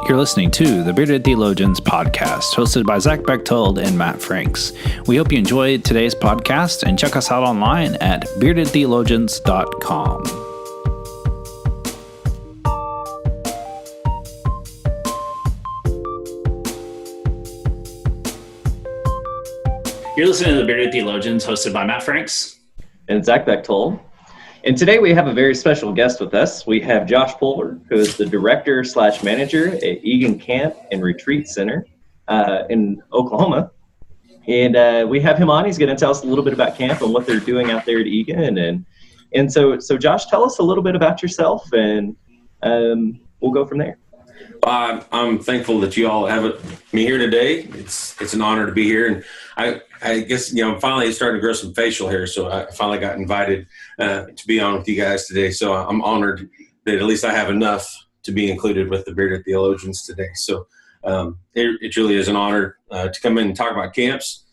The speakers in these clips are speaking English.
You're listening to the Bearded Theologians podcast, hosted by Zach Bechtold and Matt Franks. We hope you enjoyed today's podcast and check us out online at beardedtheologians.com. You're listening to the Bearded Theologians, hosted by Matt Franks and Zach Bechtold. And today we have a very special guest with us. We have Josh Pulver, who is the director/manager at Egan Camp and Retreat Center in Oklahoma. And we have him on. He's going to tell us a little bit about camp and what they're doing out there at Egan. And so Josh, tell us a little bit about yourself, and we'll go from there. I'm thankful that you all have me here today. It's an honor to be here, and I guess I'm finally starting to grow some facial hair, so I finally got invited to be on with you guys today. So I'm honored that at least I have enough to be included with the Bearded Theologians today. So it really is an honor to come in and talk about camps.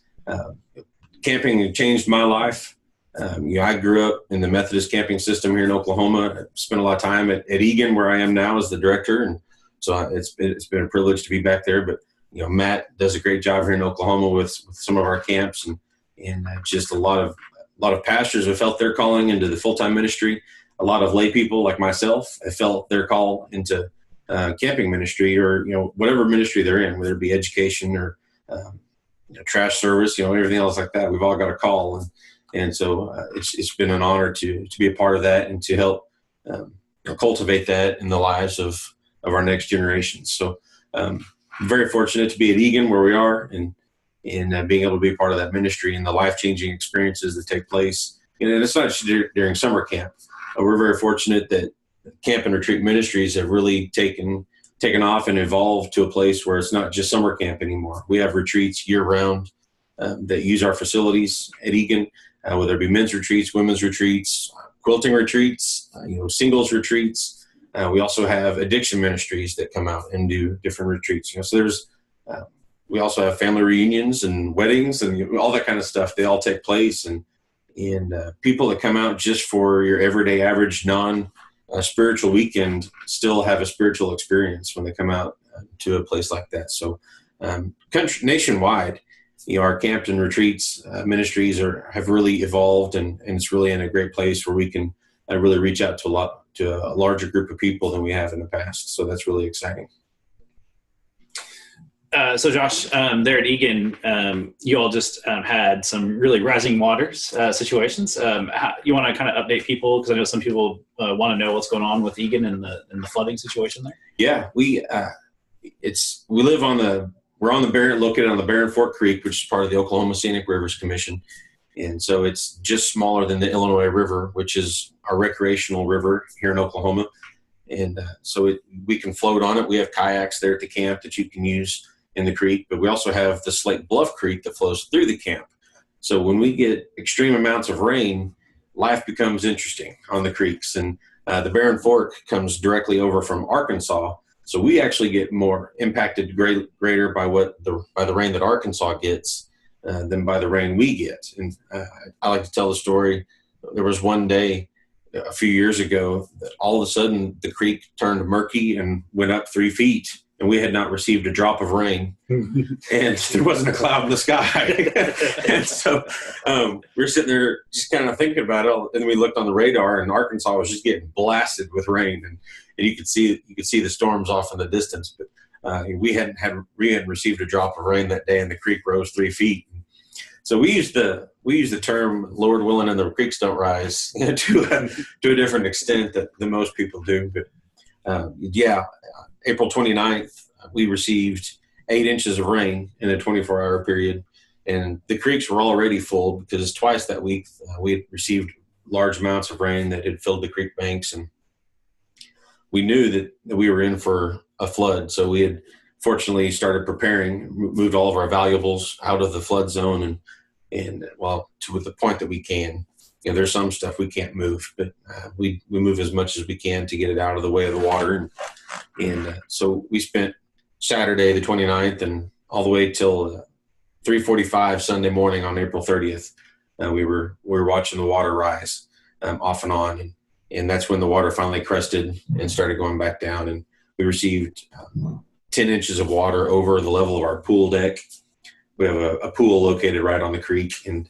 Camping changed my life. I grew up in the Methodist camping system here in Oklahoma. I spent a lot of time at Egan, where I am now as the director, and so it's been a privilege to be back there. But Matt does a great job here in Oklahoma with some of our camps, and just a lot of pastors have felt their calling into the full-time ministry. A lot of lay people like myself have felt their call into camping ministry, or whatever ministry they're in, whether it be education or trash service, everything else like that. We've all got a call, and so it's been an honor to be a part of that and to help cultivate that in the lives of our next generation. So I'm very fortunate to be at Egan where we are, and being able to be a part of that ministry and the life-changing experiences that take place. And it's not just during summer camp. We're very fortunate that camp and retreat ministries have really taken off and evolved to a place where it's not just summer camp anymore. We have retreats year-round that use our facilities at Egan, whether it be men's retreats, women's retreats, quilting retreats, singles retreats. We also have addiction ministries that come out and do different retreats. So we also have family reunions and weddings and all that kind of stuff. They all take place, and people that come out just for your everyday average non-spiritual weekend still have a spiritual experience when they come out to a place like that. So nationwide, our camp and retreats ministries have really evolved, and it's really in a great place where we can really reach out to a larger group of people than we have in the past. So that's really exciting. So Josh, there at Egan, you all just had some really rising waters situations. You want to kind of update people, because I know some people want to know what's going on with Egan and the flooding situation there. Yeah, we're located on the Barren Fork Creek, which is part of the Oklahoma Scenic Rivers Commission. And so it's just smaller than the Illinois River, which is our recreational river here in Oklahoma. And so we can float on it. We have kayaks there at the camp that you can use in the creek, but we also have the Slate Bluff Creek that flows through the camp. So when we get extreme amounts of rain, life becomes interesting on the creeks. And the Barren Fork comes directly over from Arkansas. So we actually get more impacted greater by the rain that Arkansas gets than by the rain we get. And I like to tell the story. There was one day a few years ago that all of a sudden the creek turned murky and went up 3 feet, and we had not received a drop of rain, and there wasn't a cloud in the sky. And so we were sitting there just kind of thinking about it, and then we looked on the radar, and Arkansas was just getting blasted with rain, and you could see the storms off in the distance. But we hadn't received a drop of rain that day, and the creek rose 3 feet. So we use the term "Lord willing" and the creeks don't rise to a different extent than most people do. But April 29th, we received 8 inches of rain in a 24-hour period, and the creeks were already full because twice that week we had received large amounts of rain that had filled the creek banks, and we knew that we were in for a flood. So we had fortunately started preparing, moved all of our valuables out of the flood zone, and to the point that we can. There's some stuff we can't move, but we move as much as we can to get it out of the way of the water. And so we spent Saturday the 29th and all the way till 3:45 Sunday morning on April 30th. We were watching the water rise off and on, and that's when the water finally crested and started going back down. And we received 10 inches of water over the level of our pool deck. We have a pool located right on the creek, and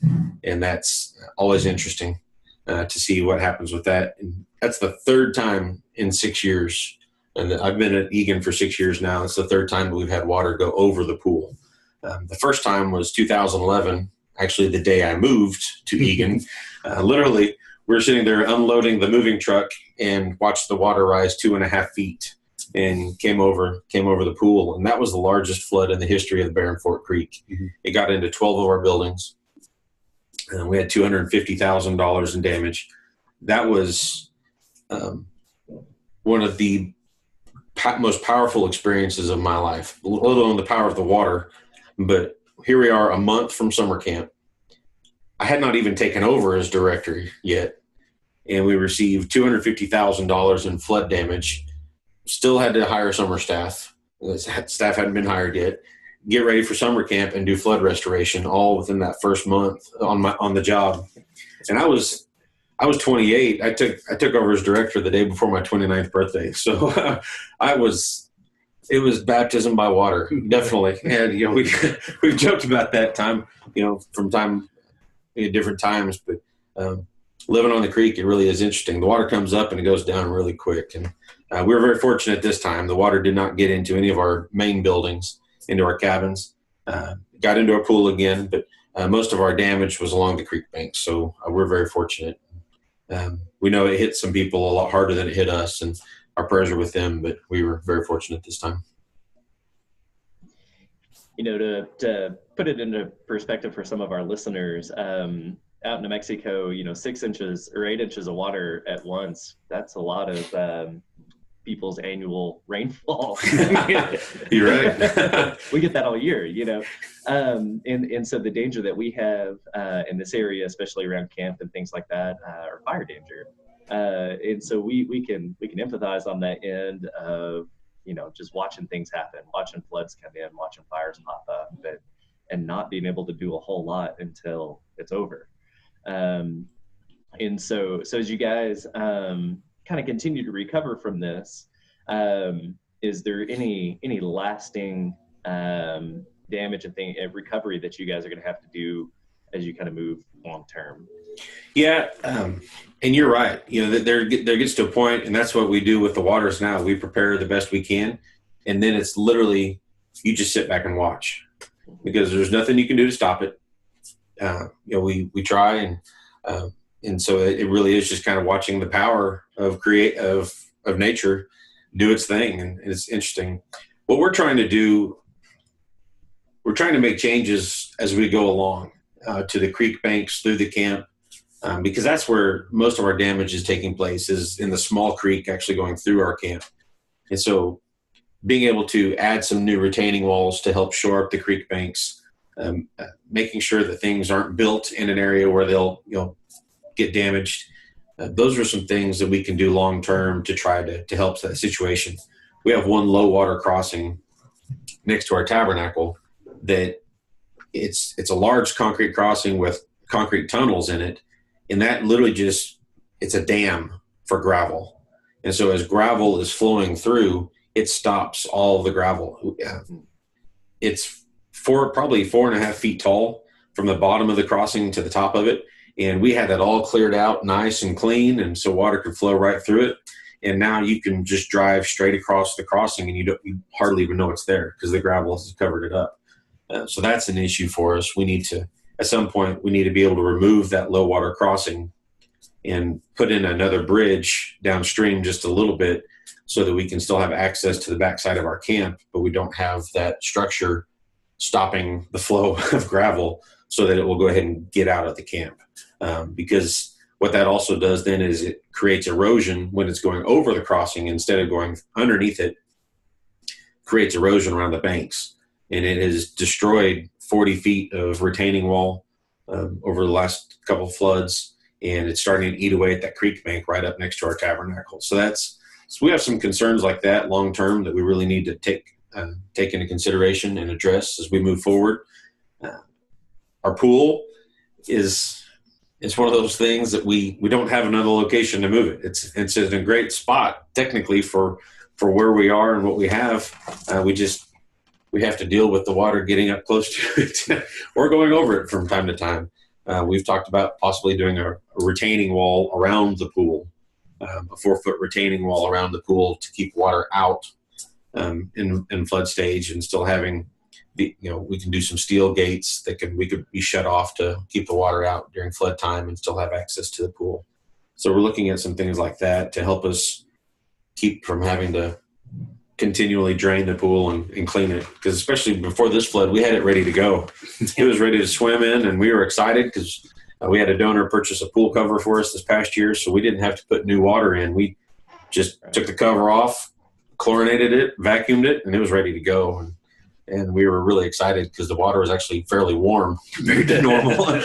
that's always interesting to see what happens with that. And that's the third time in 6 years, and I've been at Egan for 6 years now. It's the third time that we've had water go over the pool. The first time was 2011, actually the day I moved to Egan. Literally, we were sitting there unloading the moving truck and watched the water rise 2.5 feet and came over the pool. And that was the largest flood in the history of the Barren Fort Creek. Mm-hmm. It got into 12 of our buildings. And we had $250,000 in damage. That was one of the most powerful experiences of my life, let alone the power of the water. But here we are a month from summer camp. I had not even taken over as director yet, and we received $250,000 in flood damage. Still had to hire summer staff. Staff hadn't been hired yet. Get ready for summer camp and do flood restoration all within that first month on the job. And I was 28. I took over as director the day before my 29th birthday. So it was baptism by water, definitely. And we've joked about that time, from time at different times, but living on the creek, it really is interesting. The water comes up and it goes down really quick. And we were very fortunate this time. The water did not get into any of our main buildings, into our cabins. Got into our pool again, but most of our damage was along the creek bank. So we're very fortunate. We know it hit some people a lot harder than it hit us, and our prayers are with them, but we were very fortunate this time. To put it into perspective for some of our listeners, out in New Mexico, 6 inches or 8 inches of water at once, that's a lot of people's annual rainfall. You're right. We get that all year, and so the danger that we have in this area, especially around camp and things like that, are fire danger. And so we can empathize on that end of, just watching things happen, watching floods come in, watching fires pop up, and not being able to do a whole lot until it's over. And so as you guys kind of continue to recover from this, is there any lasting damage and recovery that you guys are going to have to do as you kind of move long term? Yeah, and you're right. There gets to a point, and that's what we do with the waters now. We prepare the best we can, and then it's literally you just sit back and watch, because there's nothing you can do to stop it. We try, and so it really is just kind of watching the power of nature do its thing, and it's interesting. What we're trying to do, we're trying to make changes as we go along to the creek banks through the camp. Because that's where most of our damage is taking place, is in the small creek actually going through our camp. And so being able to add some new retaining walls to help shore up the creek banks, making sure that things aren't built in an area where they'll get damaged. Those are some things that we can do long term to try to help that situation. We have one low water crossing next to our tabernacle that it's a large concrete crossing with concrete tunnels in it. And that literally it's a dam for gravel. And so as gravel is flowing through, it stops all the gravel. It's probably 4.5 feet tall from the bottom of the crossing to the top of it. And we had that all cleared out nice and clean. And so water could flow right through it. And now you can just drive straight across the crossing and you hardly even know it's there because the gravel has covered it up. So that's an issue for us. At some point, we need to be able to remove that low water crossing and put in another bridge downstream just a little bit so that we can still have access to the backside of our camp, but we don't have that structure stopping the flow of gravel so that it will go ahead and get out of the camp. Because what that also does then is it creates erosion when it's going over the crossing instead of going underneath it, creates erosion around the banks. And it has destroyed 40 feet of retaining wall over the last couple of floods, and it's starting to eat away at that creek bank right up next to our tabernacle. So we have some concerns like that long term that we really need to take into consideration and address as we move forward. Our pool is one of those things that we don't have another location to move it. It's in a great spot technically for for where we are and what we have, we have to deal with the water getting up close to it or going over it from time to time. We've talked about possibly doing a retaining wall around the pool, a 4-foot retaining wall around the pool to keep water out in flood stage, and still having we can do some steel gates we could be shut off to keep the water out during flood time and still have access to the pool. So we're looking at some things like that to help us keep from having to continually drain the pool and clean it, because especially before this flood, we had it ready to go. It was ready to swim in, and we were excited because we had a donor purchase a pool cover for us this past year, so we didn't have to put new water in. We just took the cover off, chlorinated it, vacuumed it, and it was ready to go. And we were really excited because the water was actually fairly warm compared to normal.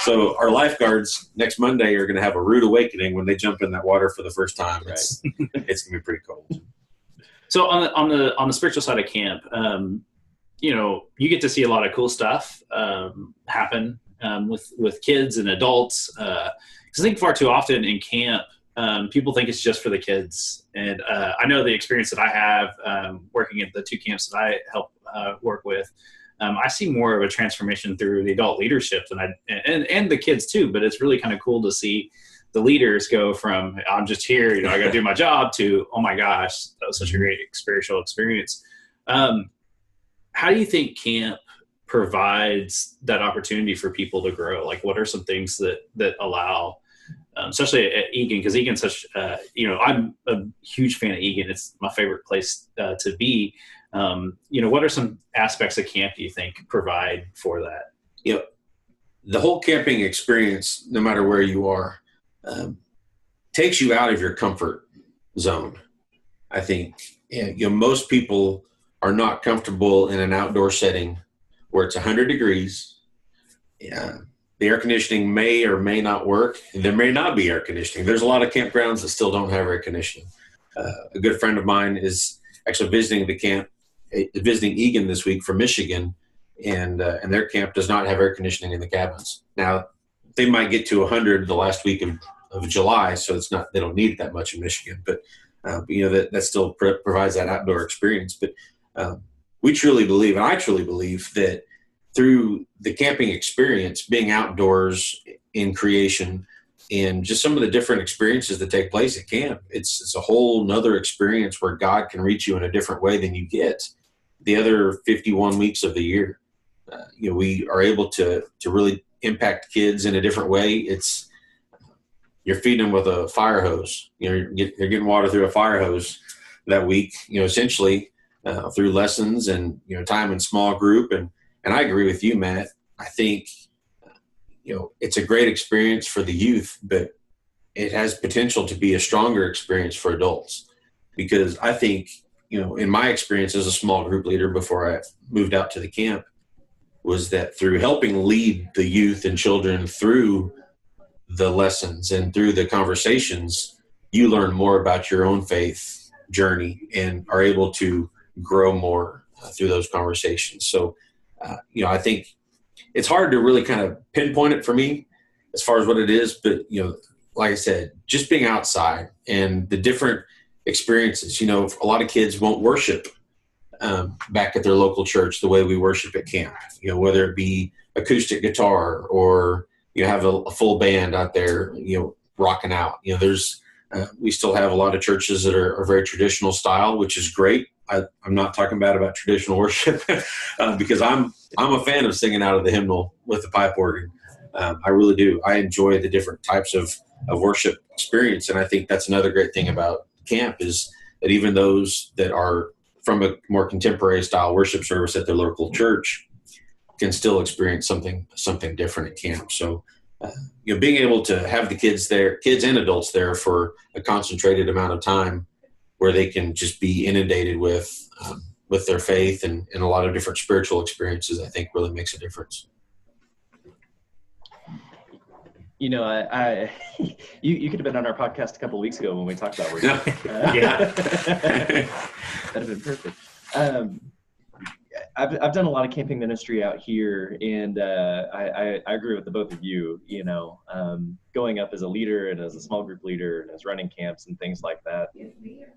So our lifeguards next Monday are going to have a rude awakening when they jump in that water for the first time. Right. It's going to be pretty cold. So on the spiritual side of camp, you get to see a lot of cool stuff happen with kids and adults. Because I think far too often in camp, people think it's just for the kids. And I know the experience that I have working at the 2 camps that I help work with. I see more of a transformation through the adult leadership and the kids too. But it's really kind of cool to see the leaders go from I'm just here, I got to do my job, to oh my gosh, that was such a great spiritual experience. How do you think camp provides that opportunity for people to grow? Like, what are some things that allow, especially at Egan, because Egan's such, I'm a huge fan of Egan. It's my favorite place to be. What are some aspects of camp do you think provide for that? The whole camping experience, no matter where you are, takes you out of your comfort zone. I think most people are not comfortable in an outdoor setting where it's 100 degrees. The air conditioning may or may not work. There may not be air conditioning. There's a lot of campgrounds that still don't have air conditioning. A good friend of mine is actually visiting Egan this week from Michigan, and their camp does not have air conditioning in the cabins. Now, they might get to 100 the last week of July, so they don't need it that much in Michigan. But that still provides that outdoor experience. But we truly believe, and I truly believe, that through the camping experience, being outdoors in creation, and just some of the different experiences that take place at camp, it's a whole nother experience where God can reach you in a different way than you get the other 51 weeks of the year. We are able to really impact kids in a different way. You're feeding them with a fire hose. You're getting water through a fire hose that week, essentially through lessons and, time in small group. And I agree with you, Matt. I think, it's a great experience for the youth, but it has potential to be a stronger experience for adults, because I think, in my experience as a small group leader before I moved out to the camp, was that through helping lead the youth and children through the lessons and through the conversations, you learn more about your own faith journey and are able to grow more through those conversations. So, I think it's hard to really kind of pinpoint it for me as far as what it is, but, like I said, just being outside and the different experiences, a lot of kids won't worship back at their local church the way we worship at camp, whether it be acoustic guitar or have a full band out there, rocking out. We still have a lot of churches that are very traditional style, which is great. I'm not talking bad about traditional worship because I'm a fan of singing out of the hymnal with the pipe organ. I really do. I enjoy the different types of worship experience. And I think that's another great thing about camp, is that even those that are from a more contemporary style worship service at their local church can still experience something different at camp. So, being able to have the kids and adults there for a concentrated amount of time where they can just be inundated with their faith and a lot of different spiritual experiences, I think really makes a difference. You could have been on our podcast a couple of weeks ago when we talked about worship. Yeah. That'd have been perfect. I've done a lot of camping ministry out here, and I agree with the both of you. Going up as a leader and as a small group leader and as running camps and things like that,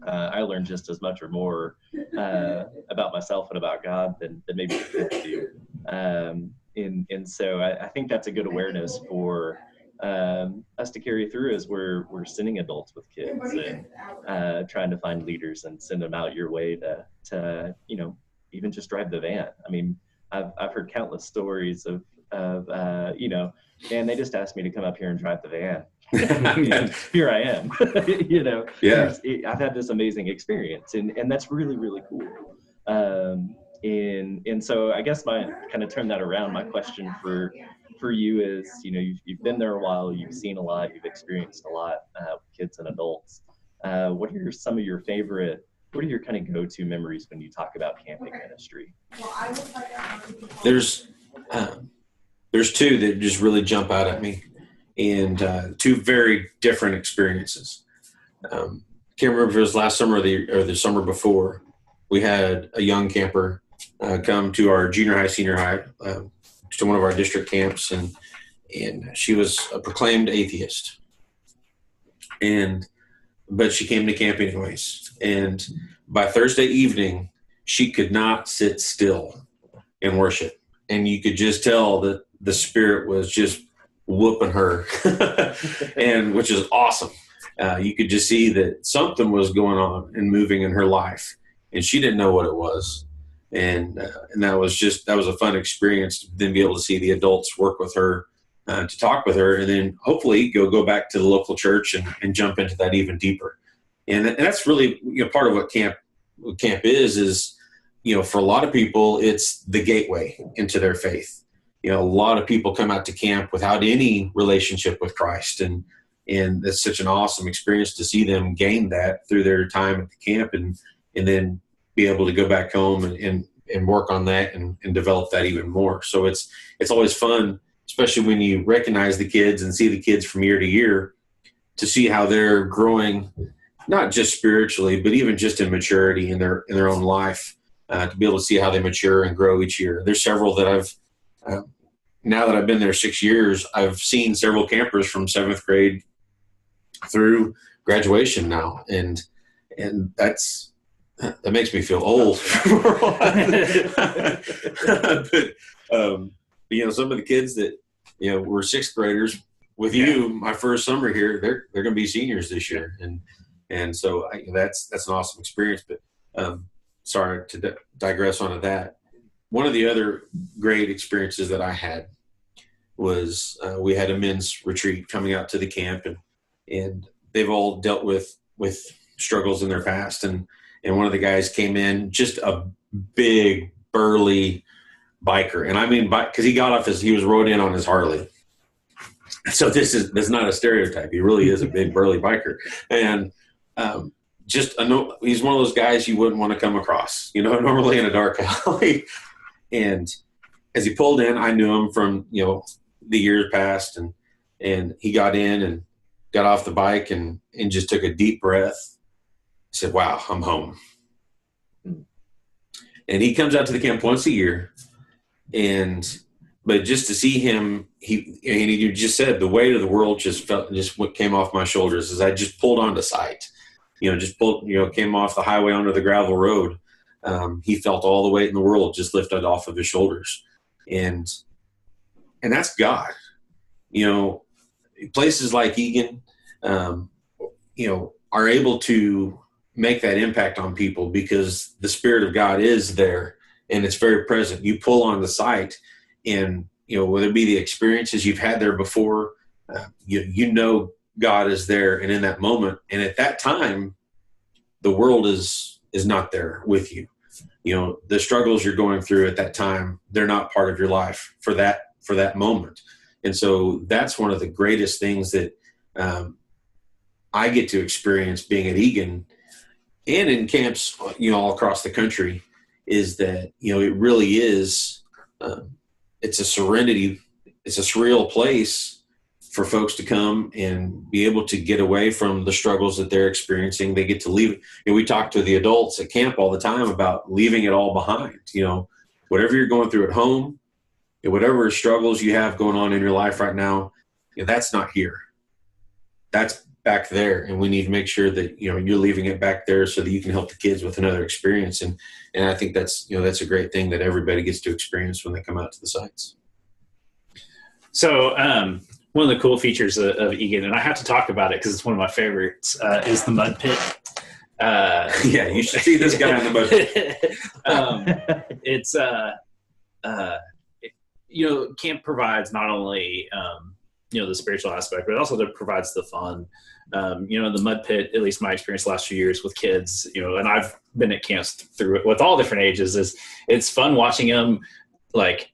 I learned just as much or more about myself and about God than maybe the kids do. And so I think that's a good awareness for us to carry through as we're sending adults with kids and trying to find leaders and send them out your way to even just drive the van. I mean, I've heard countless stories of and they just asked me to come up here and drive the van. And here I am. Yeah. I've had this amazing experience, and that's really, really cool. And so I guess my kind of turn that around. My question for you is, you've been there a while, you've seen a lot, you've experienced a lot with kids and adults. What are some of your favorite? What are your kind of go-to memories when you talk about camping ministry? There's two that just really jump out at me, and two very different experiences. Can't remember if it was last summer or the summer before. We had a young camper come to our junior high, senior high, to one of our district camps, and she was a proclaimed atheist, but she came to camp anyways. And by Thursday evening, she could not sit still and worship, and you could just tell that the Spirit was just whooping her, and which is awesome. You could just see that something was going on and moving in her life, and she didn't know what it was. And that was a fun experience to then be able to see the adults work with her, to talk with her, and then hopefully go back to the local church and jump into that even deeper. And that's really part of what camp is for a lot of people, it's the gateway into their faith. A lot of people come out to camp without any relationship with Christ, and it's such an awesome experience to see them gain that through their time at the camp, and then be able to go back home and work on that and develop that even more. So it's always fun, especially when you recognize the kids and see the kids from year to year, to see how they're growing, not just spiritually, but even just in maturity in their own life, to be able to see how they mature and grow each year. There's several that I've now that I've been there 6 years, I've seen several campers from 7th grade through graduation now, and that makes me feel old. But some of the kids that were 6th graders with you my first summer here, they're going to be seniors this year, and so that's an awesome experience. But sorry to digress onto that. One of the other great experiences that I had was we had a men's retreat coming out to the camp, and they've all dealt with struggles in their past, and one of the guys came in, just a big burly biker, and I mean because he was rode in on his Harley. So this is not a stereotype. He really is a big burly biker, and he's one of those guys you wouldn't want to come across, normally in a dark alley. And as he pulled in, I knew him from the years past, and he got in and got off the bike and just took a deep breath. He said, "Wow, I'm home." And he comes out to the camp once a year, but just to see him, you just said the weight of the world just what came off my shoulders as I just pulled onto sight. Came off the highway onto the gravel road. He felt all the weight in the world just lifted off of his shoulders, and that's God. Places like Egan, are able to make that impact on people because the Spirit of God is there and it's very present. You pull on the site, and whether it be the experiences you've had there before, God is there and in that moment, and at that time, the world is not there with you. The struggles you're going through at that time, they're not part of your life for that moment. And so that's one of the greatest things that I get to experience being at Egan and in camps, all across the country, is that, it really is, it's a serenity, it's a surreal place for folks to come and be able to get away from the struggles that they're experiencing. They get to leave. We talk to the adults at camp all the time about leaving it all behind. Whatever you're going through at home, whatever struggles you have going on in your life right now, that's not here. That's back there, and we need to make sure that you're leaving it back there so that you can help the kids with another experience. And I think that's a great thing that everybody gets to experience when they come out to the sites. So one of the cool features of Egan, and I have to talk about it because it's one of my favorites, is the mud pit. Yeah, you should see this guy in the mud pit. It's camp provides not only the spiritual aspect, but it also provides the fun. The mud pit, at least my experience the last few years with kids, and I've been at camps through it with all different ages, is it's fun watching them. Like,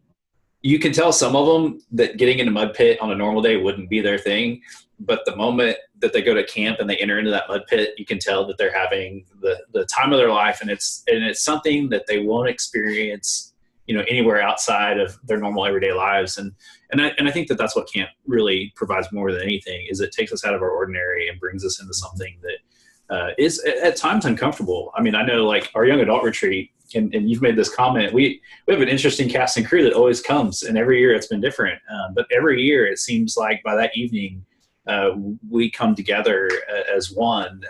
you can tell some of them that getting in a mud pit on a normal day wouldn't be their thing, but the moment that they go to camp and they enter into that mud pit, you can tell that they're having the time of their life, and it's something that they won't experience anywhere outside of their normal everyday lives. And I think that that's what camp really provides more than anything, is it takes us out of our ordinary and brings us into something that is at times uncomfortable. I mean, I know, like, our young adult retreat, and you've made this comment, we have an interesting cast and crew that always comes, and every year it's been different. But every year it seems like by that evening, we come together as one,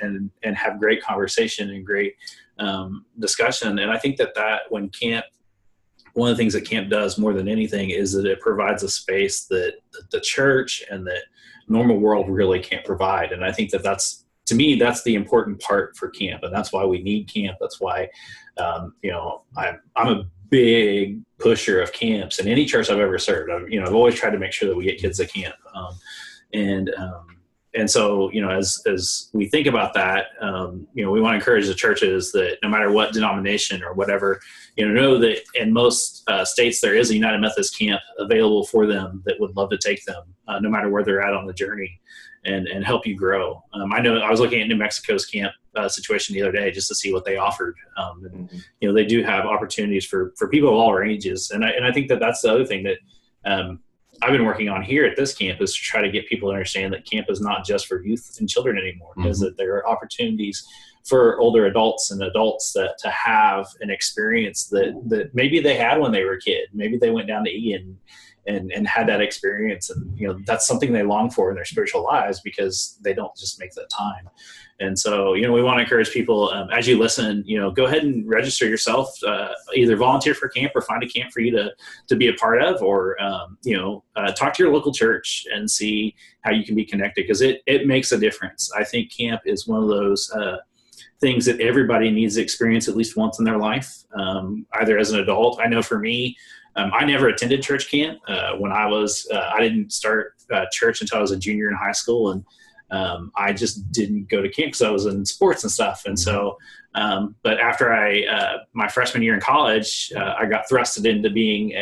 and have great conversation and great discussion. And I think that when camp, one of the things that camp does more than anything is that it provides a space that the church and the normal world really can't provide. And I think that's, to me, that's the important part for camp, and that's why we need camp. That's why, I'm a big pusher of camps in any church I've ever served. I've always tried to make sure that we get kids to camp, and so as we think about that, we want to encourage the churches that no matter what denomination or whatever, know that in most states there is a United Methodist camp available for them that would love to take them, no matter where they're at on the journey, and help you grow. I know I was looking at New Mexico's camp situation the other day just to see what they offered. They do have opportunities for people of all ranges. And I think that that's the other thing that I've been working on here at this camp, is to try to get people to understand that camp is not just for youth and children anymore, is that there are opportunities for older adults and adults to have an experience that maybe they had when they were a kid. Maybe they went down to Egan and had that experience, and that's something they long for in their spiritual lives because they don't just make that time. And so we want to encourage people, as you listen, go ahead and register yourself, either volunteer for camp or find a camp for you to be a part of, or talk to your local church and see how you can be connected, because it makes a difference. I think camp is one of those things that everybody needs to experience at least once in their life, either as an adult. I know for me, I never attended church camp when I didn't start church until I was a junior in high school, and I just didn't go to camp because I was in sports and stuff. And so, but after my freshman year in college, I got thrusted into being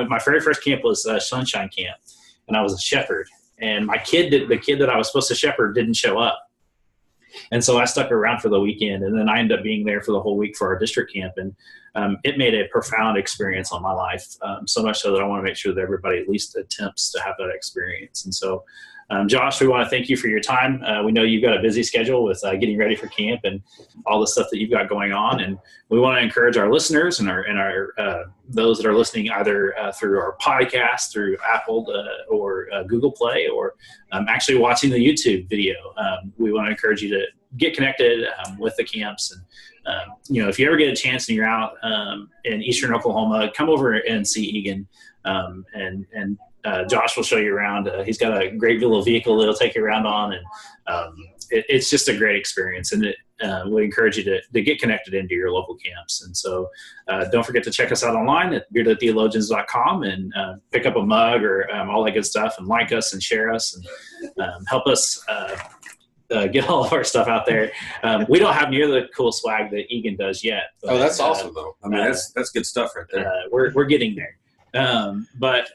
my very first camp was Sunshine Camp, and I was a shepherd. And the kid that I was supposed to shepherd didn't show up. And so I stuck around for the weekend, and then I ended up being there for the whole week for our district camp. And it made a profound experience on my life, so much so that I want to make sure that everybody at least attempts to have that experience. And so, Josh, we want to thank you for your time. We know you've got a busy schedule with getting ready for camp and all the stuff that you've got going on. And we want to encourage our listeners and our those that are listening either through our podcast, through Apple or Google Play, or actually watching the YouTube video. We want to encourage you to get connected with the camps. And, if you ever get a chance and you're out in Eastern Oklahoma, come over and see Egan. And Josh will show you around. He's got a great little vehicle that'll take you around on, and it's just a great experience. And we encourage you to get connected into your local camps. And so don't forget to check us out online at beardedtheologians.com and pick up a mug or all that good stuff, and like us and share us and help us get all of our stuff out there. We don't have near the cool swag that Egan does yet. But, that's awesome, though. I mean, that's good stuff right there. We're getting there. But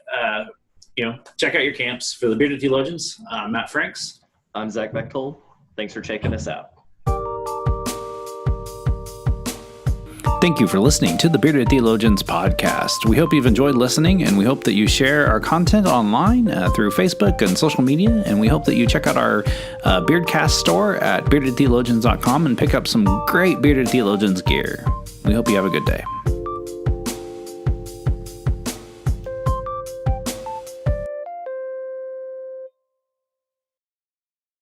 check out your camps. For the Bearded Theologians, I'm Matt Franks. I'm Zach Bechtold. Thanks for checking us out. Thank you for listening to the Bearded Theologians podcast. We hope you've enjoyed listening, and we hope that you share our content online through Facebook and social media, and we hope that you check out our Beardcast store at beardedtheologians.com and pick up some great Bearded Theologians gear. We hope you have a good day.